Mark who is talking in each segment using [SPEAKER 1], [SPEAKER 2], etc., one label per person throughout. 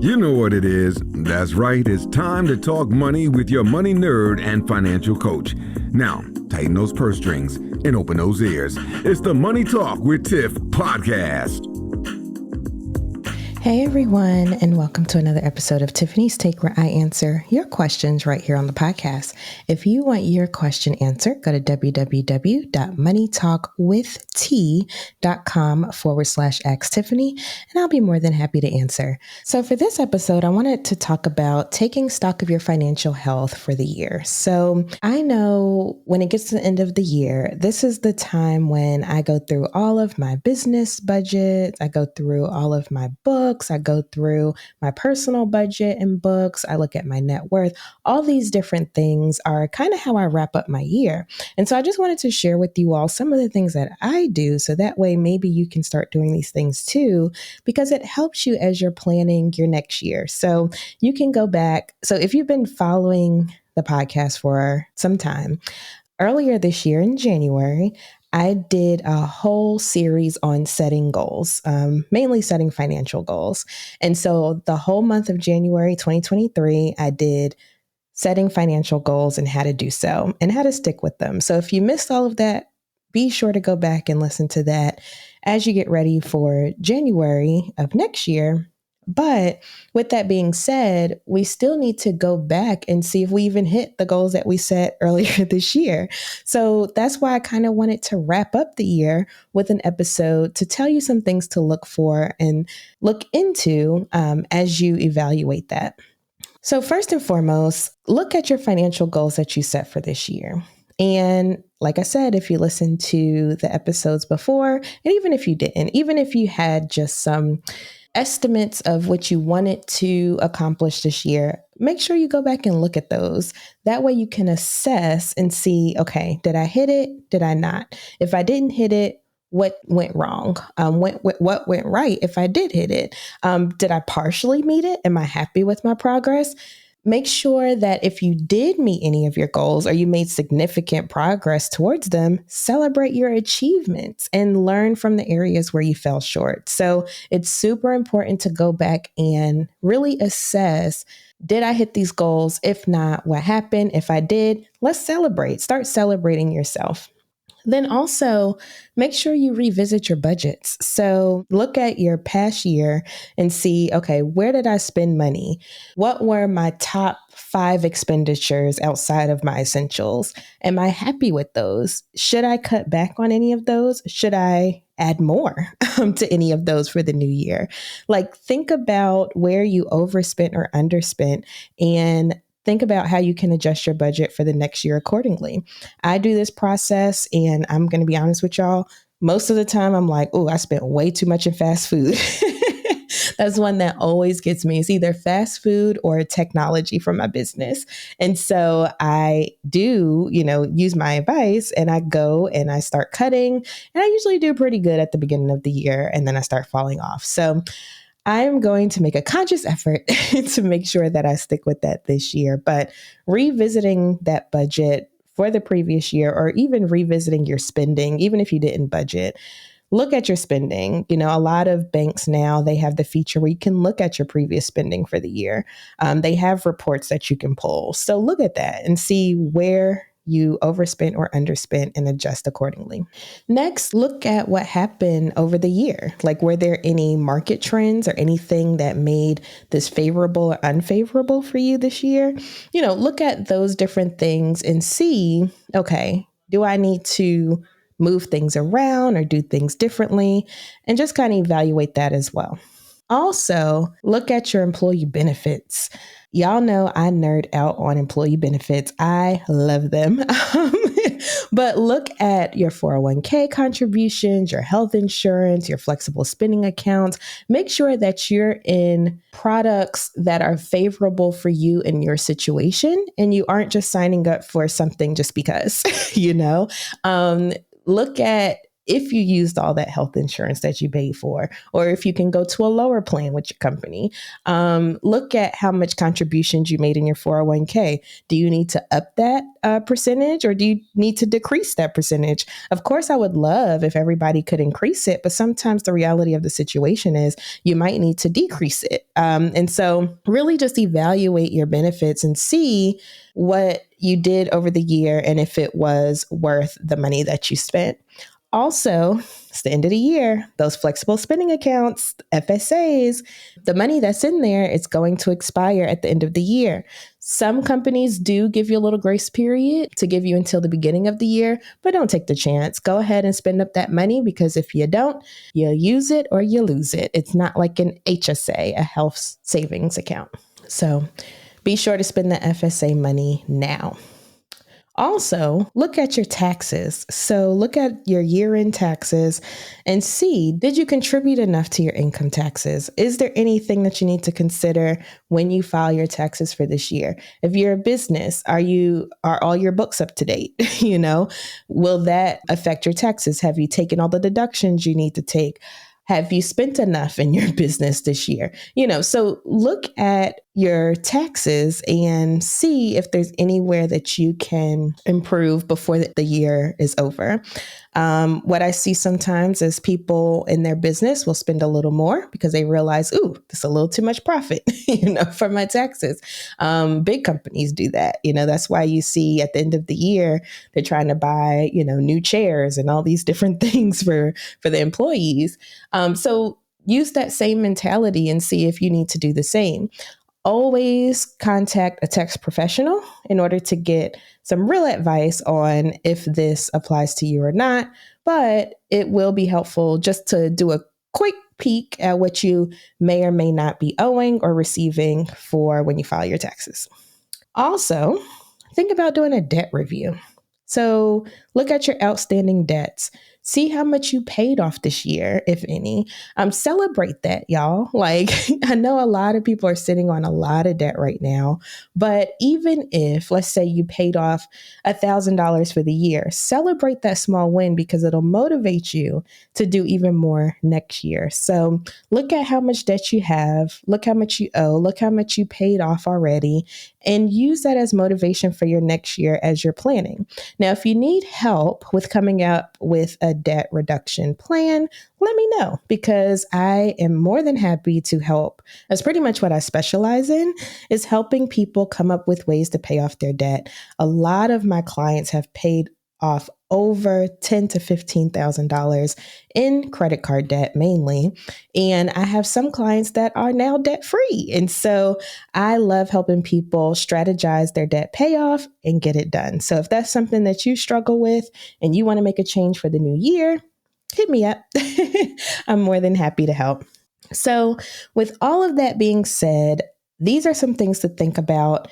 [SPEAKER 1] You know what it is. That's right. It's time to talk money with your money nerd and financial coach. Now, tighten those purse strings and open those ears. It's the Money Talk with Tiff podcast.
[SPEAKER 2] Hey everyone, and welcome to another episode of Tiffany's Take, where I answer your questions right here on the podcast. If you want your question answered, go to www.moneytalkwitht.com/Ask Tiffany, and I'll be more than happy to answer. So for this episode, I wanted to talk about taking stock of your financial health for the year. So I know when it gets to the end of the year, this is the time when I go through all of my business budgets, I go through all of my books, I go through my personal budget and books. I look at my net worth. All these different things are kind of how I wrap up my year. And so I just wanted to share with you all some of the things that I do. So that way, maybe you can start doing these things too, because it helps you as you're planning your next year. So you can go back. So if you've been following the podcast for some time, earlier this year in January, I did a whole series on setting goals, mainly setting financial goals. And so the whole month of January 2023, I did setting financial goals and how to do so and how to stick with them. So if you missed all of that, be sure to go back and listen to that as you get ready for January of next year. But with that being said, we still need to go back and see if we even hit the goals that we set earlier this year. So that's why I kind of wanted to wrap up the year with an episode to tell you some things to look for and look into as you evaluate that. So first and foremost, look at your financial goals that you set for this year. And like I said, if you listened to the episodes before, and even if you didn't, even if you had just some estimates of what you wanted to accomplish this year, make sure you go back and look at those. That way you can assess and see, okay, did I hit it? Did I not? If I didn't hit it, what went wrong? What went right if I did hit it? Did I partially meet it? Am I happy with my progress? Make sure that if you did meet any of your goals or you made significant progress towards them, celebrate your achievements and learn from the areas where you fell short. So it's super important to go back and really assess, did I hit these goals? If not, what happened? If I did, let's celebrate. Start celebrating yourself. Then also make sure you revisit your budgets. So look at your past year and see, okay, where did I spend money? What were my top 5 expenditures outside of my essentials? Am I happy with those? Should I cut back on any of those? Should I add more to any of those for the new year? Like, think about where you overspent or underspent and think about how you can adjust your budget for the next year accordingly. I do this process, and I'm going to be honest with y'all. Most of the time, I'm like, oh, I spent way too much in fast food. That's one that always gets me. It's either fast food or technology for my business. And so I do, use my advice, and I go and I start cutting, and I usually do pretty good at the beginning of the year, and then I start falling off. So I'm going to make a conscious effort to make sure that I stick with that this year. But revisiting that budget for the previous year, or even revisiting your spending, even if you didn't budget, look at your spending. A lot of banks now, they have the feature where you can look at your previous spending for the year. They have reports that you can pull. So look at that and see where you overspent or underspent and adjust accordingly. Next, look at what happened over the year. Like, were there any market trends or anything that made this favorable or unfavorable for you this year? Look at those different things and see, okay, do I need to move things around or do things differently? And just kind of evaluate that as well. Also, look at your employee benefits. Y'all know I nerd out on employee benefits. I love them. But look at your 401k contributions, your health insurance, your flexible spending accounts. Make sure that you're in products that are favorable for you and your situation, and you aren't just signing up for something just because, Look at if you used all that health insurance that you paid for, or if you can go to a lower plan with your company. Look at how much contributions you made in your 401k. Do you need to up that percentage, or do you need to decrease that percentage? Of course, I would love if everybody could increase it, but sometimes the reality of the situation is you might need to decrease it. And so really just evaluate your benefits and see what you did over the year and if it was worth the money that you spent. Also, it's the end of the year, those flexible spending accounts, FSAs, the money that's in there, it's going to expire at the end of the year. Some companies do give you a little grace period to give you until the beginning of the year, but don't take the chance. Go ahead and spend up that money, because if you don't, you use it or you lose it. It's not like an HSA, a health savings account. So be sure to spend the FSA money now. Also, look at your taxes. So look at your year-end taxes and see, did you contribute enough to your income taxes? Is there anything that you need to consider when you file your taxes for this year? If you're a business, are all your books up to date? Will that affect your taxes? Have you taken all the deductions you need to take? Have you spent enough in your business this year? So look at your taxes and see if there's anywhere that you can improve before the year is over. What I see sometimes is people in their business will spend a little more because they realize, ooh, this is a little too much profit, for my taxes. Big companies do that. That's why you see at the end of the year, they're trying to buy, new chairs and all these different things for the employees. So use that same mentality and see if you need to do the same. Always contact a tax professional in order to get some real advice on if this applies to you or not. But it will be helpful just to do a quick peek at what you may or may not be owing or receiving for when you file your taxes. Also, think about doing a debt review. So look at your outstanding debts. See how much you paid off this year, if any. Celebrate that, y'all. I know a lot of people are sitting on a lot of debt right now, but even if, let's say you paid off $1,000 for the year, celebrate that small win, because it'll motivate you to do even more next year. So look at how much debt you have, look how much you owe, look how much you paid off already, and use that as motivation for your next year as you're planning. Now, if you need help with coming up with a debt reduction plan, let me know, because I am more than happy to help. That's pretty much what I specialize in, is helping people come up with ways to pay off their debt. A lot of my clients have paid off over $10,000 to $15,000 in credit card debt mainly. And I have some clients that are now debt free. And so I love helping people strategize their debt payoff and get it done. So if that's something that you struggle with and you want to make a change for the new year, hit me up. I'm more than happy to help. So with all of that being said, these are some things to think about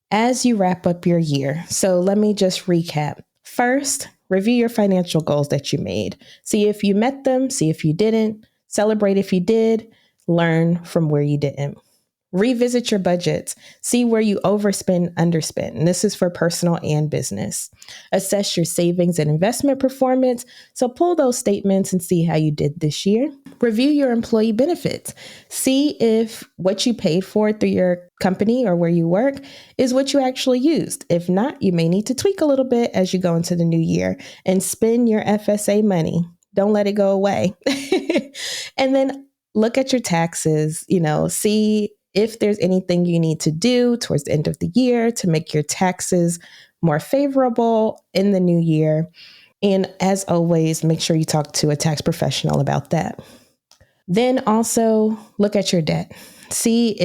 [SPEAKER 2] as you wrap up your year. So let me just recap. First, review your financial goals that you made. See if you met them, see if you didn't, celebrate if you did, learn from where you didn't. Revisit your budgets. See where you overspend, underspend. And this is for personal and business. Assess your savings and investment performance. So pull those statements and see how you did this year. Review your employee benefits. See if what you paid for through your company or where you work is what you actually used. If not, you may need to tweak a little bit as you go into the new year and spend your FSA money. Don't let it go away. And then look at your taxes, see if there's anything you need to do towards the end of the year to make your taxes more favorable in the new year. And as always, make sure you talk to a tax professional about that. Then also look at your debt. See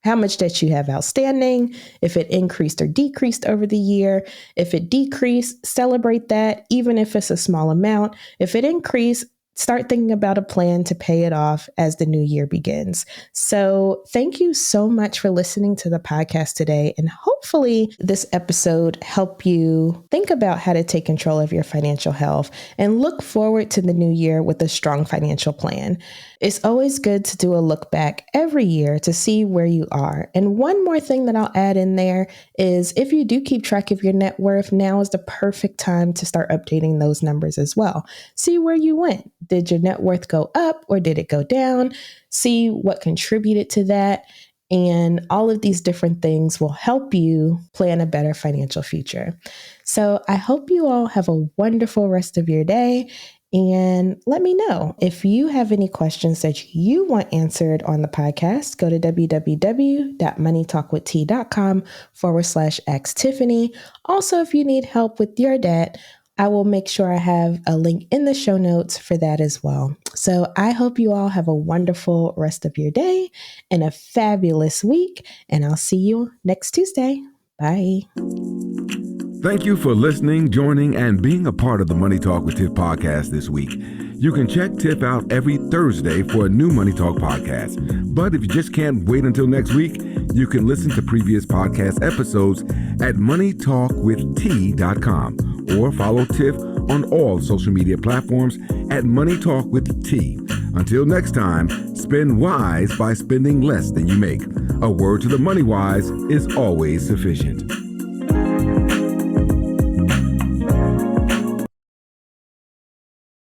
[SPEAKER 2] how much debt you have outstanding, if it increased or decreased over the year. If it decreased, celebrate that, even if it's a small amount. If it increased, start thinking about a plan to pay it off as the new year begins. So thank you so much for listening to the podcast today. And hopefully this episode helped you think about how to take control of your financial health and look forward to the new year with a strong financial plan. It's always good to do a look back every year to see where you are. And one more thing that I'll add in there is if you do keep track of your net worth, now is the perfect time to start updating those numbers as well. See where you went. Did your net worth go up or did it go down? See what contributed to that. And all of these different things will help you plan a better financial future. So I hope you all have a wonderful rest of your day. And let me know if you have any questions that you want answered on the podcast. Go to www.moneytalkwitht.com/ask Tiffany. Also, if you need help with your debt, I will make sure I have a link in the show notes for that as well. So I hope you all have a wonderful rest of your day and a fabulous week. And I'll see you next Tuesday. Bye.
[SPEAKER 1] Thank you for listening, joining, and being a part of the Money Talk with Tiff podcast this week. You can check Tiff out every Thursday for a new Money Talk podcast. But if you just can't wait until next week, you can listen to previous podcast episodes at moneytalkwitht.com or follow Tiff on all social media platforms at Money Talk with T. Until next time, spend wise by spending less than you make. A word to the money wise is always sufficient.